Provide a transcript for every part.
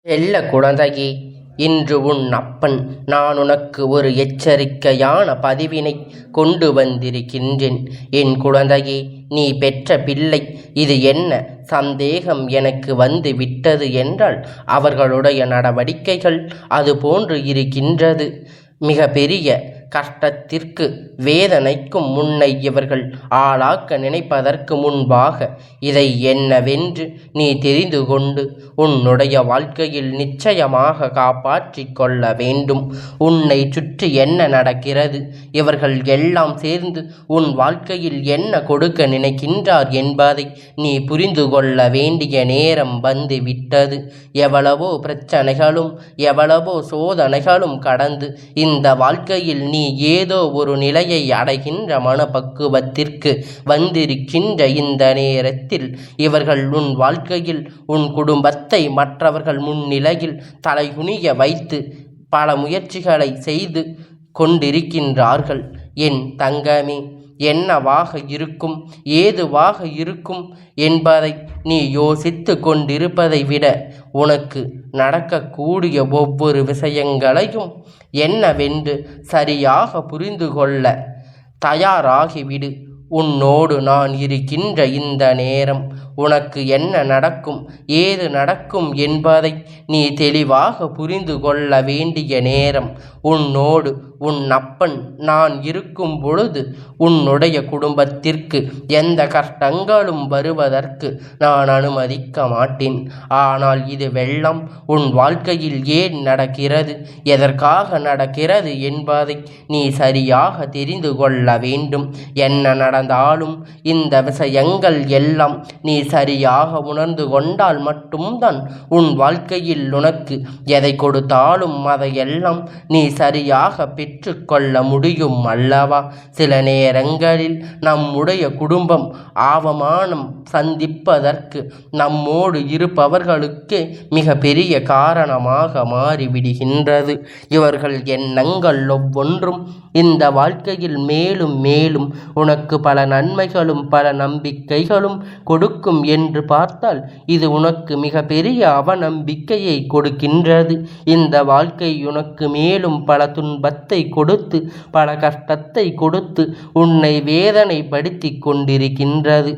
செல்ல குழந்தையே, இன்று உன் அப்பன் நான் உனக்கு ஒரு எச்சரிக்கையான பதிவினை கொண்டு வந்திருக்கின்றேன். என் குழந்தையே, நீ பெற்ற பிள்ளை இது என்ன சந்தேகம் எனக்கு வந்து விட்டது என்றால் அவர்களுடைய நடவடிக்கைகள் அதுபோன்று இருக்கின்றது. மிக பெரிய கஷ்டத்திற்கு வேதனைக்கும் முன்னை இவர்கள் ஆளாக்க நினைப்பதற்கு முன்பாக இதை என்னவென்று நீ தெரிந்து கொண்டு உன்னுடைய வாழ்க்கையில் நிச்சயமாக காப்பாற்றிக் கொள்ள வேண்டும். உன்னை சுற்றி என்ன நடக்கிறது, இவர்கள் எல்லாம் சேர்ந்து உன் வாழ்க்கையில் என்ன கொடுக்க நினைக்கின்றார் என்பதை நீ புரிந்து கொள்ள வேண்டிய நேரம் வந்து விட்டது. எவ்வளவோ பிரச்சனைகளும் எவ்வளவோ சோதனைகளும் கடந்து இந்த வாழ்க்கையில் நீ ஏதோ ஒரு நிலையை அடைகின்ற மனப்பக்குவத்திற்கு வந்திருக்கின்ற இந்த நேரத்தில் இவர்கள் உன் வாழ்க்கையில் உன் குடும்பத்தை மற்றவர்கள் முன்னிலையில் தலைகுனிய வைத்து பல முயற்சிகளை செய்து கொண்டிருக்கின்றார்கள். என் தங்கமே, என்னவாக இருக்கும் ஏதுவாக இருக்கும் என்பதை நீ யோசித்து கொண்டிருப்பதை விட உனக்கு நடக்கக்கூடிய ஒவ்வொரு விஷயங்களையும் என்னவென்று சரியாக புரிந்து கொள்ள தயாராகிவிடு. உன்னோடு நான் இருக்கின்ற இந்த நேரம் உனக்கு என்ன நடக்கும் ஏது நடக்கும் என்பதை நீ தெளிவாக புரிந்து கொள்ள வேண்டிய நேரம். உன்னோடு உன் அப்பன் நான் இருக்கும் பொழுது உன்னுடைய குடும்பத்திற்கு எந்த கஷ்டங்களும் வருவதற்கு நான் அனுமதிக்க மாட்டேன். ஆனால் இது வெள்ளம் உன் வாழ்க்கையில் ஏன் நடக்கிறது, எதற்காக நடக்கிறது என்பதை நீ சரியாக தெரிந்து கொள்ள வேண்டும். என்ன நடந்தாலும் இந்த விஷயங்கள் எல்லாம் நீ சரியாக உணர்ந்து கொண்டால் மட்டும்தான் உன் வாழ்க்கையில் உனக்கு எதை கொடுத்தாலும் அதையெல்லாம் நீ சரியாக பெற்றுக்கொள்ள முடியும் அல்லவா? சில நேரங்களில் நம்முடைய குடும்பம் அவமானம் சந்திப்பதற்கு நம்மோடு இருப்பவர்களுக்கு மிக பெரிய காரணமாக மாறிவிடுகின்றது. இவர்கள் எண்ணங்கள் ஒவ்வொன்றும் இந்த வாழ்க்கையில் மேலும் மேலும் உனக்கு பல நன்மைகளும் பல நம்பிக்கைகளும் கொடுக்கும் என்று பார்த்தால் இது உனக்கு மிக பெரிய அவநம்பிக்கையை கொடுக்கின்றது. இந்த வாழ்க்கை உனக்கு மேலும் பல துன்பத்தை கொடுத்து பல கஷ்டத்தை கொடுத்து உன்னை வேதனைப்படுத்தி கொண்டிருக்கின்றது.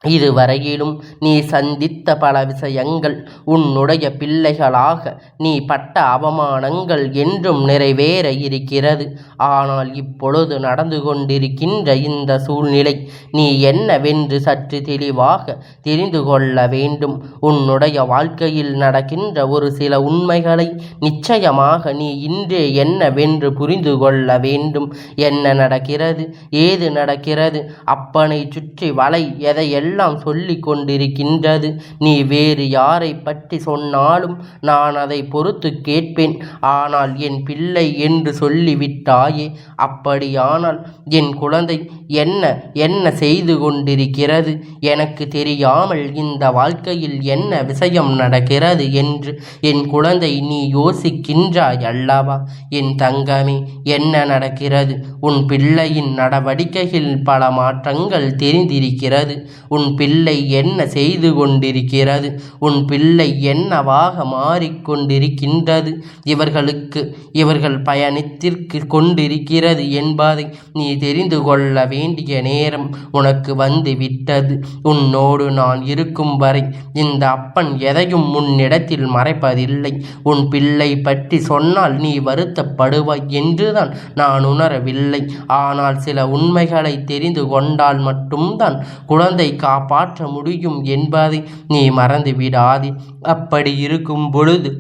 இதுவரையிலும் நீ சந்தித்த பல விஷயங்கள் உன்னுடைய பிள்ளைகளாக நீ பட்ட அவமானங்கள் என்றும் நிறைவேற இருக்கிறது. ஆனால் இப்பொழுது நடந்து கொண்டிருக்கின்ற இந்த சூழ்நிலை நீ என்னவென்று சற்று தெளிவாக தெரிந்து கொள்ள வேண்டும். உன்னுடைய வாழ்க்கையில் நடக்கின்ற ஒரு சில உண்மைகளை நிச்சயமாக நீ இன்றே என்னவென்று புரிந்து கொள்ள வேண்டும். என்ன நடக்கிறது ஏது நடக்கிறது, அப்பனை சுற்றி வலை எதையெல்லாம் சொல்லிக் கொண்டிருக்கின்றது. நீ வேறு யாரை பற்றி சொன்னாலும் நான் அதை பொறுத்து கேட்பேன். ஆனால் என் பிள்ளை என்று சொல்லிவிட்டாயே, அப்படியானால் என் குழந்தை என்ன என்ன செய்து கொண்டிருக்கிறது, எனக்கு தெரியாமல் இந்த வாழ்க்கையில் என்ன விஷயம் நடக்கிறது என்று என் குழந்தை நீ யோசிக்கின்றாய் அல்லவா? என் தங்கமே, என்ன நடக்கிறது? உன் பிள்ளையின் நடவடிக்கையில் பல மாற்றங்கள் தெரிந்திருக்கிறது. உன் பிள்ளை என்ன செய்து கொண்டிருக்கிறது, உன் பிள்ளை என்னவாக மாறிக்கொண்டிருக்கின்றது, இவர்கள் பயணித்திற்கு கொண்டிருக்கிறது என்பதை நீ தெரிந்து கொள்ள வேண்டிய நேரம் உனக்கு வந்து விட்டது. உன்னோடு நான் இருக்கும் வரை இந்த அப்பன் எதையும் உன்னிடத்தில் மறைப்பதில்லை. உன் பிள்ளை பற்றி சொன்னால் நீ வருத்தப்படுவாய் என்றுதான் நான் உணரவில்லை. ஆனால் சில உண்மைகளை தெரிந்து கொண்டால் மட்டும்தான் குழந்தை காப்பாற்ற முடியும் என்பதை நீ மறந்து விடாதே. அப்படி இருக்கும் பொழுது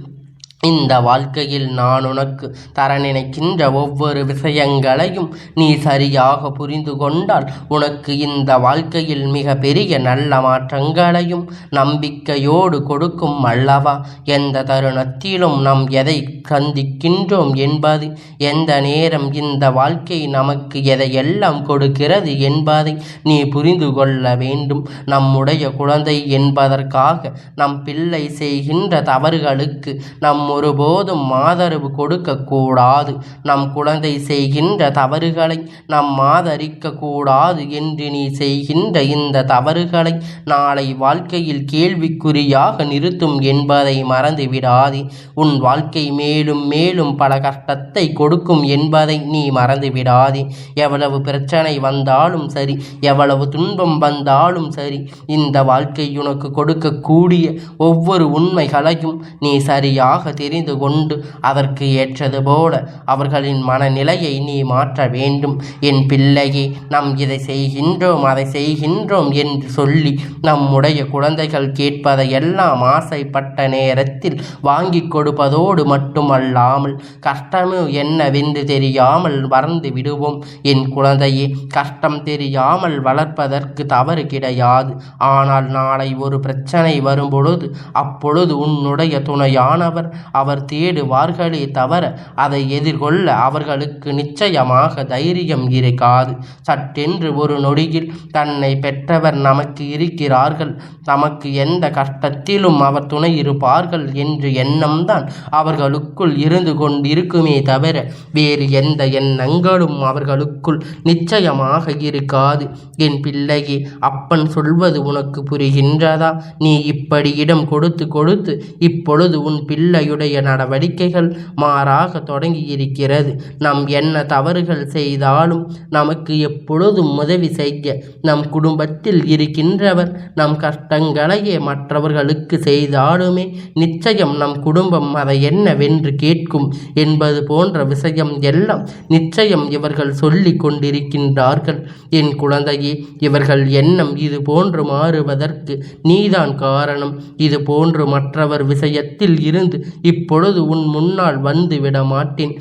இந்த வாழ்க்கையில் நான் உனக்கு தர நினைக்கின்ற ஒவ்வொரு விஷயங்களையும் நீ சரியாக புரிந்து கொண்டால் உனக்கு இந்த வாழ்க்கையில் மிக பெரிய நல்ல மாற்றங்களையும் நம்பிக்கையோடு கொடுக்கும் அல்லவா? எந்த தருணத்திலும் நாம் எதை சந்திக்கின்றோம் என்பது, எந்த நேரம் இந்த வாழ்க்கை நமக்கு எதையெல்லாம் கொடுக்கிறது என்பதை நீ புரிந்து கொள்ள வேண்டும். நம்முடைய குழந்தை என்பதற்காக நம் பிள்ளை செய்கின்ற தவறுகளுக்கு நம் ஒருபோதும் ஆதரவு கொடுக்க கூடாது. நம் குழந்தை செய்கின்ற தவறுகளை நாம் ஆதரிக்க கூடாது என்று நீ செய்கின்ற இந்த தவறுகளை நாளை வாழ்க்கையில் கேள்விக்குறியாக நிறுத்தும் என்பதை மறந்து விடாதே. உன் வாழ்க்கை மேலும் மேலும் பல கஷ்டத்தை கொடுக்கும் என்பதை நீ மறந்து விடாதே. எவ்வளவு பிரச்சனை வந்தாலும் சரி, எவ்வளவு துன்பம் வந்தாலும் சரி, இந்த வாழ்க்கை உனக்கு கொடுக்கக்கூடிய ஒவ்வொரு உண்மைகளையும் நீ சரியாக தெரிந்து கொண்டு அதற்கு ஏற்றது போல அவர்களின் மனநிலையை நீ மாற்ற வேண்டும். என் பிள்ளையே, நாம் இதை செய்கின்றோம் அதை செய்கின்றோம் என்று சொல்லி நம்முடைய குழந்தைகள் கேட்பதையெல்லாம் ஆசைப்பட்ட நேரத்தில் வாங்கி கொடுப்பதோடு மட்டுமல்லாமல் கஷ்டமே என்னவென்று தெரியாமல் வளர்ந்து விடுவோம். என் குழந்தையே, கஷ்டம் தெரியாமல் வளர்ப்பதற்கு தவறு கிடையாது. ஆனால் நாளை ஒரு பிரச்சனை வரும்பொழுது அப்பொழுது உன்னுடைய துணையானவர் அவர் தேடுவார்களே தவிர அதை எதிர்கொள்ள அவர்களுக்கு நிச்சயமாக தைரியம் இருக்காது. சட்டென்று ஒரு நொடியில் தன்னை பெற்றவர் நமக்கு இருக்கிறார்கள், நமக்கு எந்த கஷ்டத்திலும் அவர் துணை இருப்பார்கள் என்று எண்ணம்தான் அவர்களுக்குள் இருந்து கொண்டிருக்குமே தவிர வேறு எந்த எண்ணங்களும் அவர்களுக்குள் நிச்சயமாக இருக்காது. என் பிள்ளையே, அப்பன் சொல்வது உனக்கு புரிகின்றதா? நீ இப்படி இடம் கொடுத்து கொடுத்து இப்பொழுது உன் பிள்ளையுடைய நடவடிக்கைகள் மாறாக தொடங்கி இருக்கிறது. நாம் என்ன தவறுகள் செய்தாலும் நமக்கு எப்பொழுதும் உதவி செய்ய நம் குடும்பத்தில் இருக்கின்றவர் நம் கஷ்டங்களையே மற்றவர்களுக்கு செய்தாலுமே நிச்சயம் நம் குடும்பம் அதை என்னவென்று கேட்கும் என்பது போன்ற விஷயம் எல்லாம் நிச்சயம் இவர்கள் சொல்லி கொண்டிருக்கின்றார்கள். என் குழந்தையே, இவர்கள் எண்ணம் இது போன்று மாறுவதற்கு நீதான் காரணம். இது போன்று மற்றவர் விஷயத்தில் இருந்து இப்பொழுது உன் முன்னால் வந்து விட மாட்டேன்.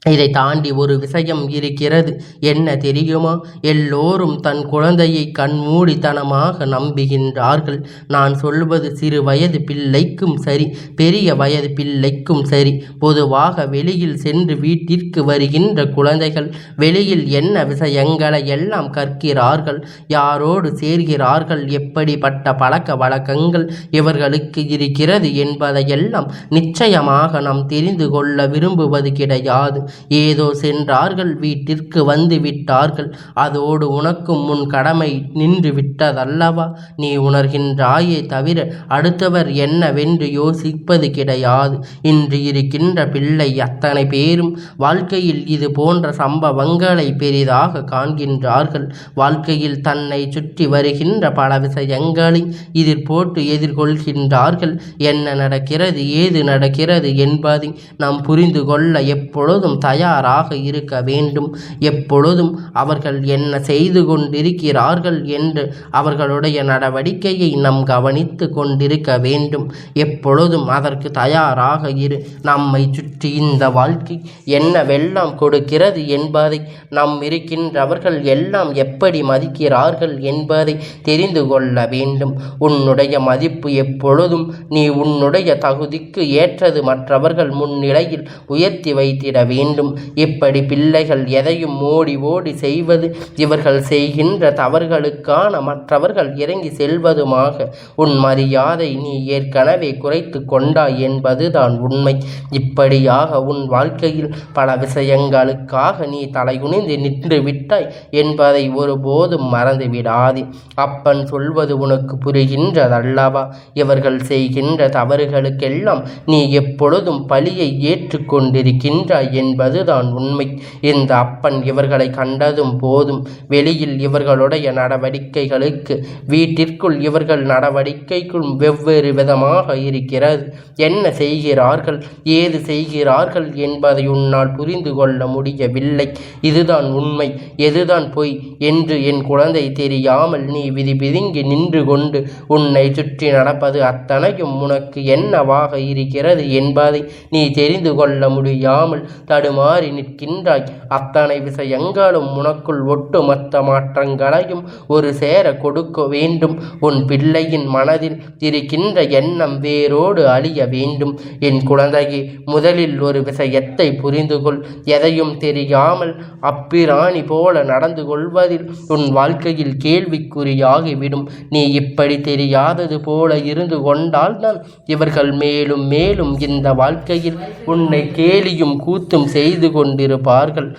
இதை தாண்டி ஒரு விஷயம் இருக்கிறது. என்ன தெரியுமா? எல்லோரும் தன் குழந்தையை கண்மூடித்தனமாக நம்புகின்றார்கள். நான் சொல்வது சிறு வயது பிள்ளைக்கும் சரி, பெரிய வயது பிள்ளைக்கும் சரி. பொதுவாக வெளியில் சென்று வீட்டிற்கு வருகின்ற குழந்தைகள் வெளியில் என்ன விஷயங்களை எல்லாம் கற்கிறார்கள், யாரோடு சேர்கிறார்கள், எப்படிப்பட்ட பழக்க வழக்கங்கள் இவர்களுக்கு இருக்கிறது என்பதையெல்லாம் நிச்சயமாக நாம் தெரிந்து கொள்ள விரும்புவது கிடையாது. ஏதோ சென்றார்கள், வீட்டிற்கு வந்து விட்டார்கள், அதோடு உனக்கும் உன் கடமை நின்று விட்டதல்லவா? நீ உணர்கின்றாயே தவிர அடுத்தவர் என்னவென்று யோசிப்பது கிடையாது. இன்று இருக்கின்ற பிள்ளை அத்தனை பேரும் வாழ்க்கையில் இது போன்ற சம்பவங்களை பெரிதாக காண்கின்றார்கள். வாழ்க்கையில் தன்னை சுற்றி வருகின்ற பல விஷயங்களை இதில் போட்டு எதிர்கொள்கின்றார்கள். என்ன நடக்கிறது, ஏது நடக்கிறது என்பதை நாம் புரிந்து கொள்ள எப்பொழுதும் தயாராக இருக்க வேண்டும். எப்பொழுதும் அவர்கள் என்ன செய்து கொண்டிருக்கிறார்கள் என்று அவர்களுடைய நடவடிக்கையை நாம் கவனித்து கொண்டிருக்க வேண்டும். எப்பொழுதும் அதற்கு தயாராக இரு. நம்மை சுற்றி இந்த வாழ்க்கை என்னவெல்லாம் கொடுக்கிறது என்பதை நாம் இருக்கின்றவர்கள் எல்லாம் எப்படி மதிக்கிறார்கள் என்பதை தெரிந்து கொள்ள வேண்டும். உன்னுடைய மதிப்பு எப்பொழுதும் நீ உன்னுடைய தகுதிக்கு ஏற்றது மற்றவர்கள் முன்னிலையில் உயர்த்தி வைத்திட வேண்டும். இப்படி பிள்ளைகள் எதையும் ஓடி ஓடி செய்வது, இவர்கள் செய்கின்ற தவறுகளுக்கான மற்றவர்கள் இறங்கி செல்வதுமாக உன் மரியாதை நீ ஏற்கனவே குறைத்து கொண்டாய் என்பதுதான் உண்மை. இப்படியாக உன் வாழ்க்கையில் பல விஷயங்களுக்காக நீ தலைகுனிந்து நின்று விட்டாய் என்பதை ஒருபோதும் மறந்து விடாதே. அப்பன் சொல்வது உனக்கு புரிகின்றதல்லவா? இவர்கள் செய்கின்ற தவறுகளுக்கெல்லாம் நீ எப்பொழுதும் பழியை ஏற்றுக்கொண்டிருக்கின்றாய் என்பதுதான் உண்மை. இந்த அப்பன் இவர்களை கண்டதும் போதும் வெளியில் இவர்களுடைய நடவடிக்கைகளுக்கு, வீட்டிற்குள் இவர்கள் நடவடிக்கைக்கும் வெவ்வேறு விதமாக இருக்கிறது. என்ன செய்கிறார்கள், ஏது செய்கிறார்கள் என்பதை உன்னால் புரிந்து கொள்ள முடியவில்லை. இதுதான் உண்மை, எதுதான் பொய் என்று என் குழந்தை தெரியாமல் நீ விதி பிதுங்கி நின்று கொண்டு உன்னை சுற்றி நடப்பது அத்தனையும் உனக்கு என்னவாக இருக்கிறது என்பதை நீ தெரிந்து கொள்ள முடியாமல் தடுமாறி நிற்கின்றாய். அத்தனை விஷயங்களும் உனக்குள் ஒட்டுமொத்த மாற்றங்களையும் ஒரு சேர கொடுக்க வேண்டும். உன் பிள்ளையின் மனதில் இருக்கின்ற எண்ணம் வேரோடு அழிய வேண்டும். என் குழந்தையே, முதலில் ஒரு விஷயத்தை புரிந்து கொள். எதையும் தெரியாமல் அப்பிராணி போல நடந்து கொள்வதில் உன் வாழ்க்கையில் கேள்விக்குறியாகிவிடும். நீ இப்படி தெரியாதது போல இருந்து கொண்டால்தான் இவர்கள் மேலும் மேலும் இந்த வாழ்க்கையில் உன்னை கேலியும் கூத்தும் செய்து கொண்டிருப்பார்கள்.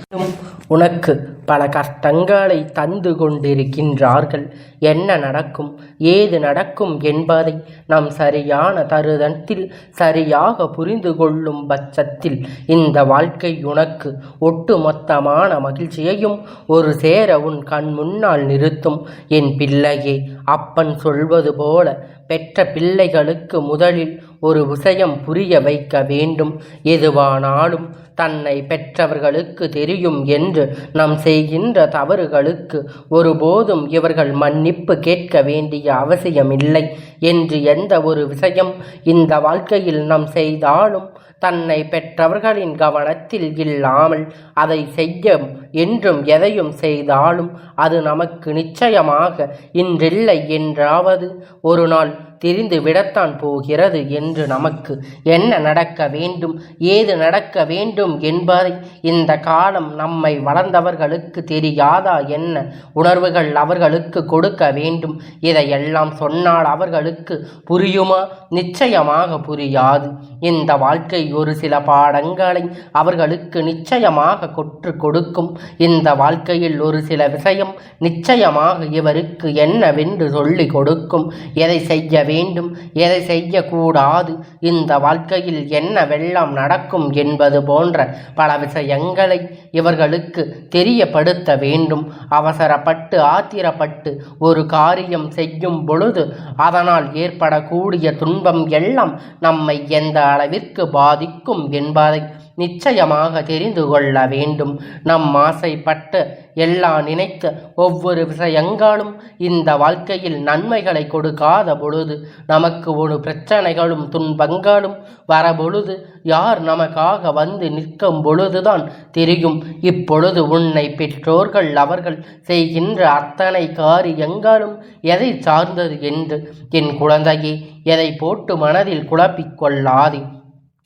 உனக்கு பல கஷ்டங்களை தந்து கொண்டிருக்கின்றார்கள். என்ன நடக்கும், ஏது நடக்கும் என்பதை நாம் சரியான தருணத்தில் சரியாக புரிந்து கொள்ளும் பட்சத்தில் இந்த வாழ்க்கை உனக்கு ஒட்டுமொத்தமான மகிழ்ச்சியையும் ஒரு சேர உன் கண் முன்னால் நிறுத்தும். என் பிள்ளையே, அப்பன் சொல்வது போல பெற்ற பிள்ளைகளுக்கு முதலில் ஒரு விஷயம் புரிய வைக்க வேண்டும். எதுவானாலும் தன்னை பெற்றவர்களுக்கு தெரியும் என்று நாம் செய்கின்ற தவறுகளுக்கு ஒருபோதும் இவர்கள் மன்னிப்பு கேட்க வேண்டிய அவசியமில்லை என்று எந்த ஒரு விஷயம் இந்த வாழ்க்கையில் நாம் செய்தாலும் தன்னை பெற்றவர்களின் கவனத்தில் இல்லாமல் அதை செய்ய என்றும் எதையும் செய்தாலும் அது நமக்கு நிச்சயமாக இன்றில்லை என்றாவது ஒரு நாள் தெரிந்து விடத்தான் போகிறது என்று நமக்கு என்ன நடக்க வேண்டும், ஏது நடக்க வேண்டும் என்பதை இந்த காலம் நம்மை வளர்ந்தவர்களுக்கு தெரியாதா? என்ன உணர்வுகள் அவர்களுக்கு கொடுக்க வேண்டும்? இதையெல்லாம் சொன்னால் அவர்களுக்கு புரியுமா? நிச்சயமாக புரியாது. இந்த வாழ்க்கை ஒரு சில பாடங்களை அவர்களுக்கு நிச்சயமாக கற்றுக் கொடுக்கும். இந்த வாழ்க்கையில் ஒரு சில விஷயம் நிச்சயமாக இவருக்கு என்னவென்று சொல்லிக் கொடுக்கும். எதை செய்ய வேண்டும், எதை செய்யக்கூடாது, இந்த வாழ்க்கையில் என்னவெல்லாம் நடக்கும் என்பது போன்ற பல விஷயங்களை இவர்களுக்கு தெரியப்படுத்த வேண்டும். அவசரப்பட்டு ஆத்திரப்பட்டு ஒரு காரியம் செய்யும் பொழுது அதனால் ஏற்படக்கூடிய துன்பம் எல்லாம் நம்மை எந்த அளவிற்கு பாதிக்கும் என்பதை நிச்சயமாக தெரிந்து கொள்ள வேண்டும். நம் ஆசைப்பட்டு எல்லா நினைத்த ஒவ்வொரு விஷயங்களும் இந்த வாழ்க்கையில் நன்மைகளை கொடுக்காத பொழுது, நமக்கு ஒரு பிரச்சனைகளும் துன்பங்களும் வரபொழுது, யார் நமக்காக வந்து நிற்கும் பொழுதுதான் தெரியும். இப்பொழுது உன்னை பெற்றோர்கள் அவர்கள் செய்கின்ற அத்தனை காரியங்களும் எதை சார்ந்தது என்று. என் குழந்தையே, எதை போட்டு மனதில் குழப்பிக்கொள்ளாதே.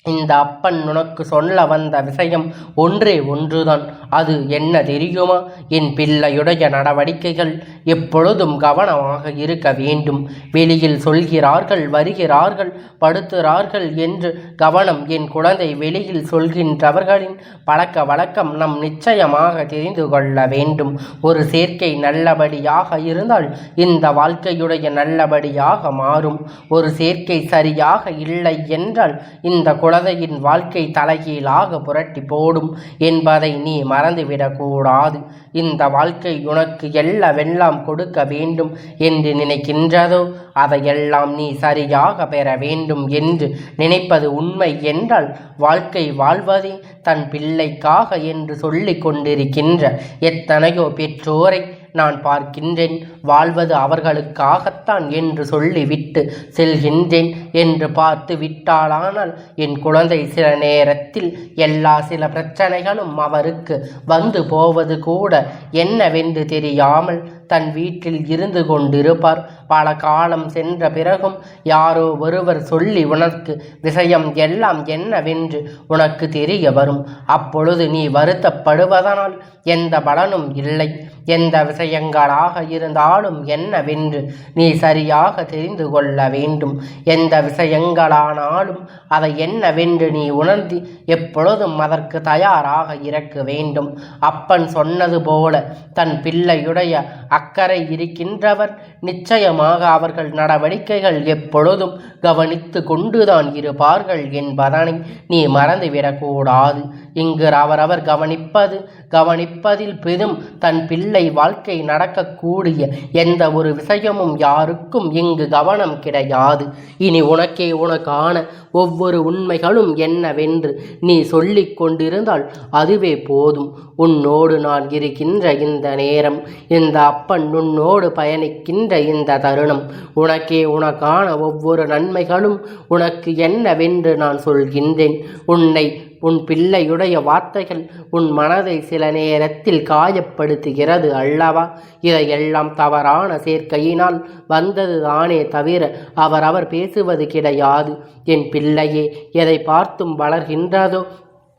இந்த அப்பன் உனக்கு சொல்ல வந்த விஷயம் ஒன்றே ஒன்றுதான். அது என்ன தெரியுமா? என் பிள்ளையுடைய நடவடிக்கைகள் எப்பொழுதும் கவனமாக இருக்க வேண்டும். வெளியில் சொல்கிறார்கள், வருகிறார்கள், படுத்துகிறார்கள் என்று கவனம். என் குழந்தை, வெளியில் சொல்கின்றவர்களின் பழக்க வழக்கம் நம் நிச்சயமாக தெரிந்து கொள்ள வேண்டும். ஒரு சேர்க்கை நல்லபடியாக இருந்தால் இந்த வாழ்க்கையுடைய நல்லபடியாக மாறும். ஒரு சேர்க்கை சரியாக இல்லை என்றால் இந்த குழந்தையின் வாழ்க்கை தலைகீழாக புரட்டி போடும் என்பதை நீ மறந்துவிடக்கூடாது. இந்த வாழ்க்கை உனக்கு எல்லாம் கொடுக்க வேண்டும் என்று நினைக்கின்றதோ அதையெல்லாம் நீ சரியாக பெற வேண்டும் என்று நினைப்பது உண்மை என்றால் வாழ்க்கை வாழ்வதே தன் பிள்ளைக்காக என்று சொல்லிக் கொண்டிருக்கின்ற எத்தனையோ பெற்றோரை நான் பார்க்கின்றேன். வாழ்வது அவர்களுக்காகத்தான் என்று சொல்லிவிட்டு செல்கின்றேன் என்று பார்த்து விட்டாலானால் என் குழந்தை சில நேரத்தில் சில பிரச்சனைகளும் அவருக்கு வந்து போவது கூட என்னவென்று தெரியாமல் தன் வீட்டில் இருந்து கொண்டிருப்பார். பல காலம் சென்ற பிறகும் யாரோ ஒருவர் சொல்லி உனக்கு விஷயம் எல்லாம் என்னவென்று உனக்கு தெரிய வரும். அப்பொழுது நீ வருத்தப்படுவதனால் எந்த பலனும் இல்லை. எந்த விஷயங்களாக இருந்தாலும் என்னவென்று நீ சரியாக தெரிந்து கொள்ள வேண்டும். எந்த விஷயங்களானாலும் அதை என்னவென்று நீ உணர்ந்து எப்பொழுதும் அதற்கு தயாராக இருக்க வேண்டும். அப்பன் சொன்னது போல தன் பிள்ளையுடைய அக்கறை இருக்கின்றவர் நிச்சயமாக அவர்கள் நடவடிக்கைகள் எப்பொழுதும் கவனித்து கொண்டுதான் இருப்பார்கள் என்பதனை நீ மறந்துவிடக்கூடாது. இங்கு அவரவர் கவனிப்பதில் பெரும் தன் பிள்ளை வாழ்க்கை நடக்கக்கூடிய எந்த ஒரு விஷயமும் யாருக்கும் இங்கு கவனம் கிடையாது. இனி உனக்கான ஒவ்வொரு உண்மைகளும் என்னவென்று நீ சொல்லிக் கொண்டிருந்தால் அதுவே போதும். உன்னோடு நான் இருக்கின்ற இந்த நேரம், இந்த அப்பன் உன்னோடு பயணிக்கின்ற இந்த தருணம், உனக்கான ஒவ்வொரு நன்மைகளும் உனக்கு என்னவென்று நான் சொல்கின்றேன். உன்னை உன் பிள்ளையுடைய வார்த்தைகள் உன் மனதை சில நேரத்தில் காயப்படுத்துகிறது அல்லவா? இதையெல்லாம் தவறான சேர்க்கையினால் வந்தது தானே தவிர அவர் பேசுவது கிடையாது. என் பிள்ளையே எதை பார்த்தும் வளர்கின்றதோ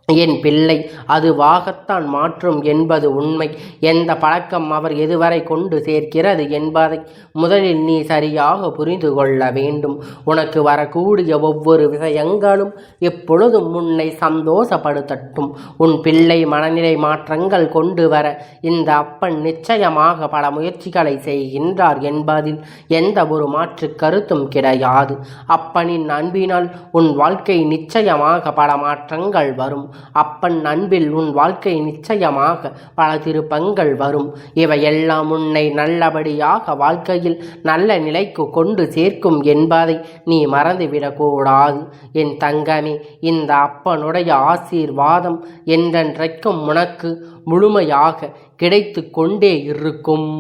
என் பிள்ளை அதுவாகத்தான் மாற்றும் என்பது உண்மை. எந்த பழக்கம் அவர் எதுவரை கொண்டு சேர்க்கிறது என்பதை முதலில் நீ சரியாக புரிந்து கொள்ள வேண்டும். உனக்கு வரக்கூடிய ஒவ்வொரு விஷயங்களும் எப்பொழுதும் உன்னை சந்தோஷப்படுத்தட்டும். உன் பிள்ளை மனநிலை மாற்றங்கள் கொண்டு வர இந்த அப்பன் நிச்சயமாக பல முயற்சிகளை செய்கின்றார் என்பதில் எந்த ஒரு மாற்று கருத்தும் கிடையாது. அப்பனின் அன்பினால் உன் வாழ்க்கை நிச்சயமாக பல மாற்றங்கள் வரும். அப்பன் அன்பில் உன் வாழ்க்கை நிச்சயமாக பல திருப்பங்கள் வரும். இவையெல்லாம் உன்னை நல்லபடியாக வாழ்க்கையில் நல்ல நிலைக்கு கொண்டு சேர்க்கும் என்பதை நீ மறந்துவிடக்கூடாது. என் தங்கமே, இந்த அப்பனுடைய ஆசீர்வாதம் என்றென்றைக்கும் உனக்கு முழுமையாக கிடைத்து கொண்டே இருக்கும்.